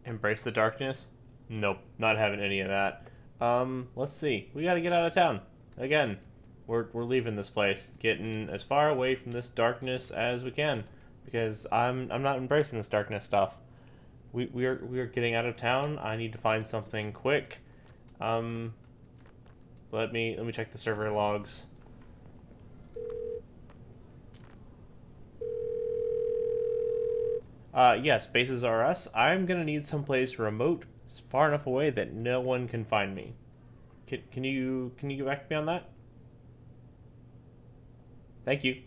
Embrace the darkness? Nope, not having any of that. Let's see. We gotta get out of town. Again, we're leaving this place, getting as far away from this darkness as we can, because I'm not embracing this darkness stuff. We are getting out of town. I need to find something quick. Um, let me check the server logs. Yes, bases are us. I'm gonna need someplace remote, far enough away that no one can find me. Can you get back to me on that? Thank you.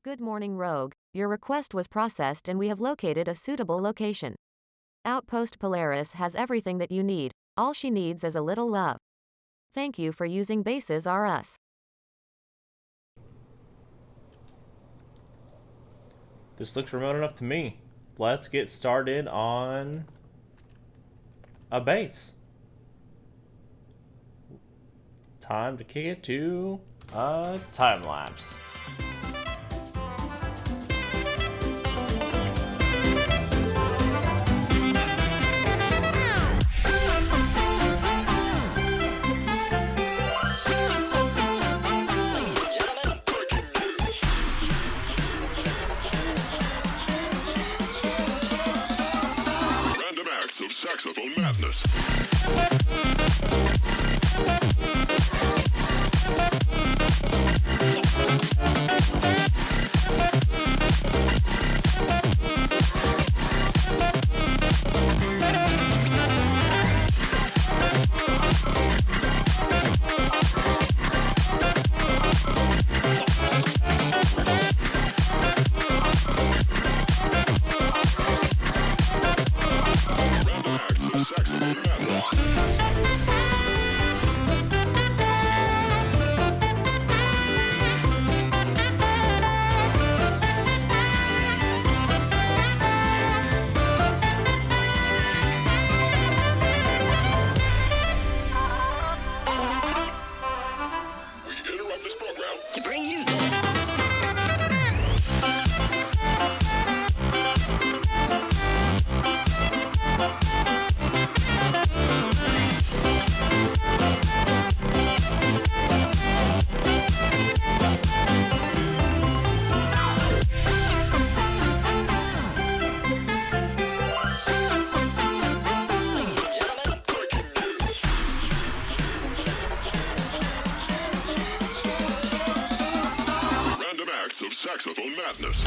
Good morning, Rogue. Your request was processed and we have located a suitable location. Outpost Polaris has everything that you need. All she needs is a little love. Thank you for using Bases R Us. This looks remote enough to me. Let's get started on a base. Time to kick it to a time lapse. Of saxophone madness. Of saxophone madness.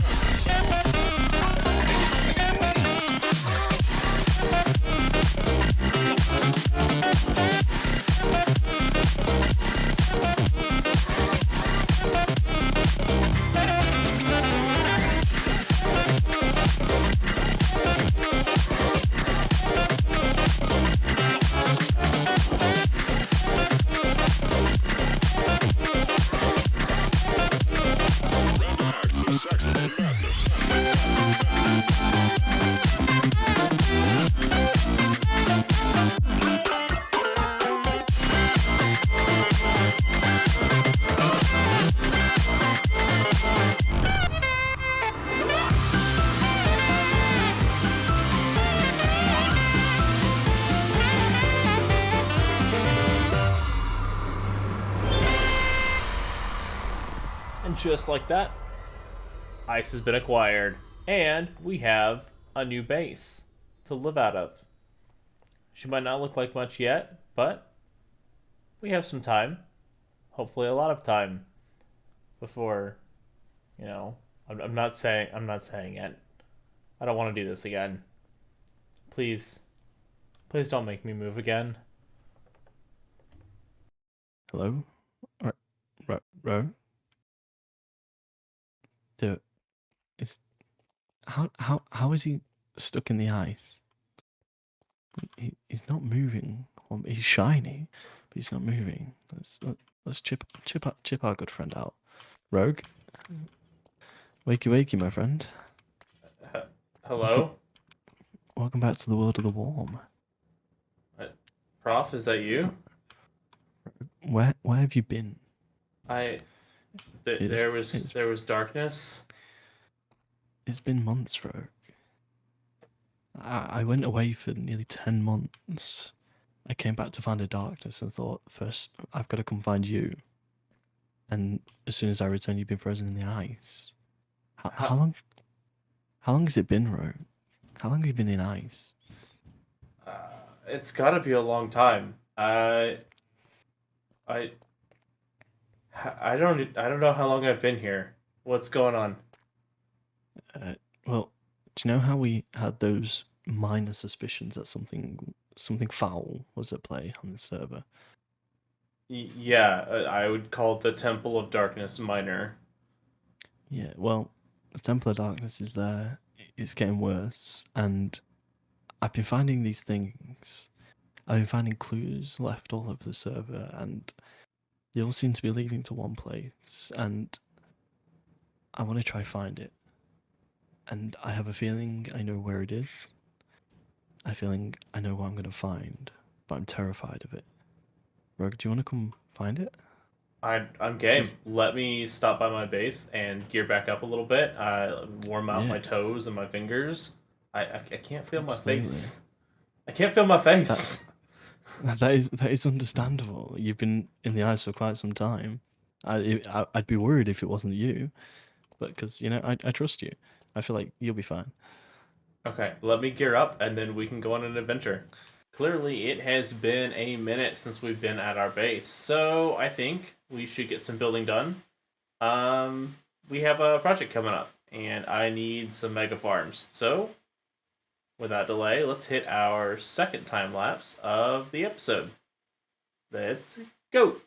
And just like that, ice has been acquired, and we have a new base to live out of. She might not look like much yet, but we have some time, hopefully a lot of time, before, you know, I'm not saying it. I don't want to do this again. Please, please don't make me move again. Hello? Ro? It's how is he stuck in the ice? He's not moving. Well, he's shiny, but he's not moving. Let's chip our good friend out. Rogue, wakey, my friend. Hello? Welcome back to the world of the warm. Prof, is that you? Where have you been? There was darkness. It's been months, Rogue. I went away for nearly 10 months. I came back to find a darkness and thought, first, I've got to come find you. And as soon as I return, you've been frozen in the ice. How long? How long has it been, Rogue? How long have you been in ice? It's got to be a long time. I don't know how long I've been here. What's going on? Well, do you know how we had those minor suspicions that something foul was at play on the server? Yeah, I would call the Temple of Darkness minor. Yeah, well, the Temple of Darkness is there. It's getting worse, and I've been finding these things. I've been finding clues left all over the server, and they all seem to be leading to one place, and I want to try find it. And I have a feeling I know where it is. I have a feeling I know what I'm going to find, but I'm terrified of it. Rogue, do you want to come find it? I'm game. Let me stop by my base and gear back up a little bit. Warm out my toes and my fingers. I can't feel my face. I can't feel my face. That is understandable. You've been in the ice for quite some time. I'd be worried if it wasn't you, but because I trust you. I feel like you'll be fine. Okay, let me gear up and then we can go on an adventure. Clearly, it has been a minute since we've been at our base, so I think we should get some building done. We have a project coming up, and I need some mega farms. So, without delay, let's hit our second time lapse of the episode. Let's go!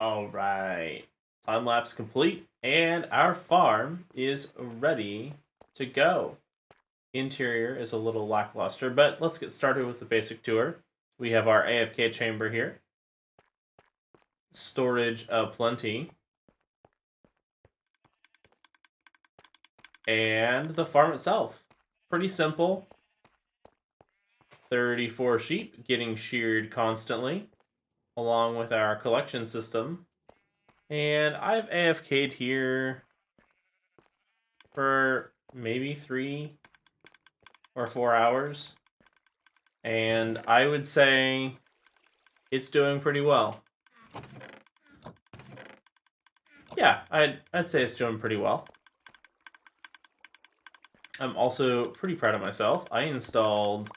All right. Time lapse complete, and our farm is ready to go. Interior is a little lackluster, but let's get started with the basic tour. We have our AFK chamber here. Storage aplenty. And the farm itself. Pretty simple. 34 sheep getting sheared constantly, along with our collection system. And I've AFK'd here for maybe 3 or 4 hours. And I would say it's doing pretty well. Yeah, I'd say it's doing pretty well. I'm also pretty proud of myself. I installed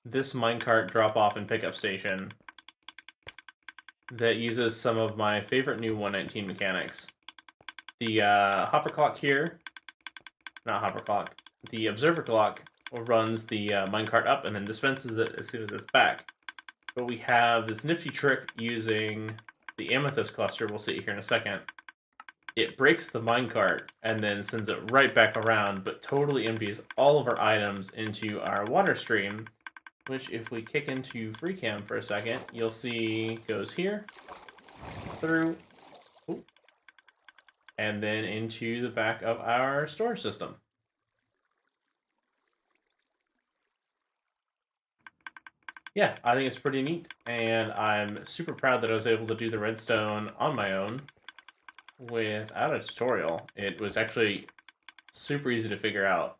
this minecart drop-off and pickup station that uses some of my favorite new 119 mechanics. The hopper clock here, not hopper clock, the observer clock runs the minecart up and then dispenses it as soon as it's back. But we have this nifty trick using the amethyst cluster, we'll see it here in a second. It breaks the minecart and then sends it right back around, but totally empties all of our items into our water stream, which if we kick into free cam for a second, you'll see goes here, through, and then into the back of our storage system. Yeah, I think it's pretty neat, and I'm super proud that I was able to do the redstone on my own without a tutorial. It was actually super easy to figure out.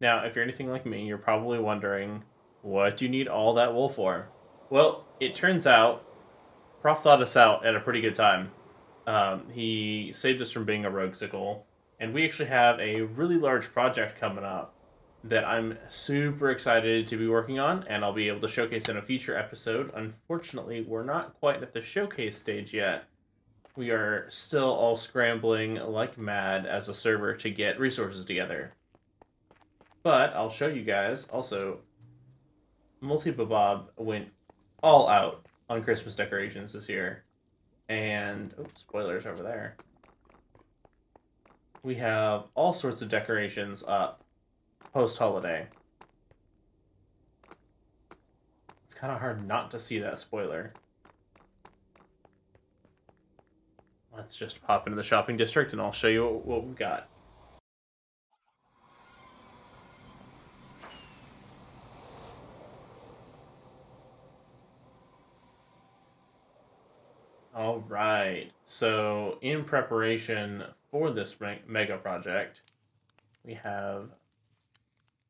Now, if you're anything like me, you're probably wondering, what do you need all that wool for? Well, it turns out Prof thought us out at a pretty good time. He saved us from being a rogue sickle, and we actually have a really large project coming up that I'm super excited to be working on, and I'll be able to showcase in a future episode. Unfortunately, we're not quite at the showcase stage yet. We are still all scrambling like mad as a server to get resources together. But I'll show you guys. Also, Multibob went all out on Christmas decorations this year. And, oh, spoilers over there. We have all sorts of decorations up post-holiday. It's kind of hard not to see that spoiler. Let's just pop into the shopping district and I'll show you what we've got. All right, so in preparation for this mega project, we have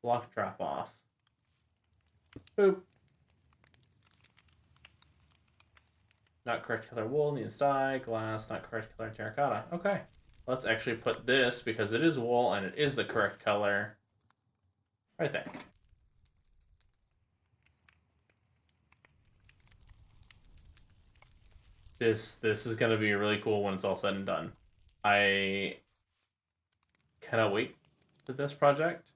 block drop off. Boop. Not correct color wool, needs dye, glass, not correct color terracotta. Okay, let's actually put this, because it is wool and it is the correct color, right there. This is going to be really cool when it's all said and done. I cannot wait for this project.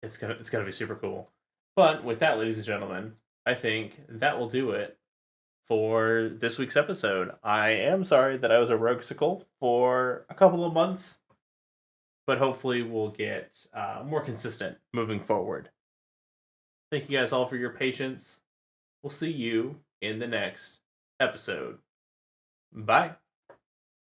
It's gonna be super cool. But with that, ladies and gentlemen, I think that will do it for this week's episode. I am sorry that I was a roguesicle for a couple of months, but hopefully we'll get more consistent moving forward. Thank you guys all for your patience. We'll see you in the next episode. Bye.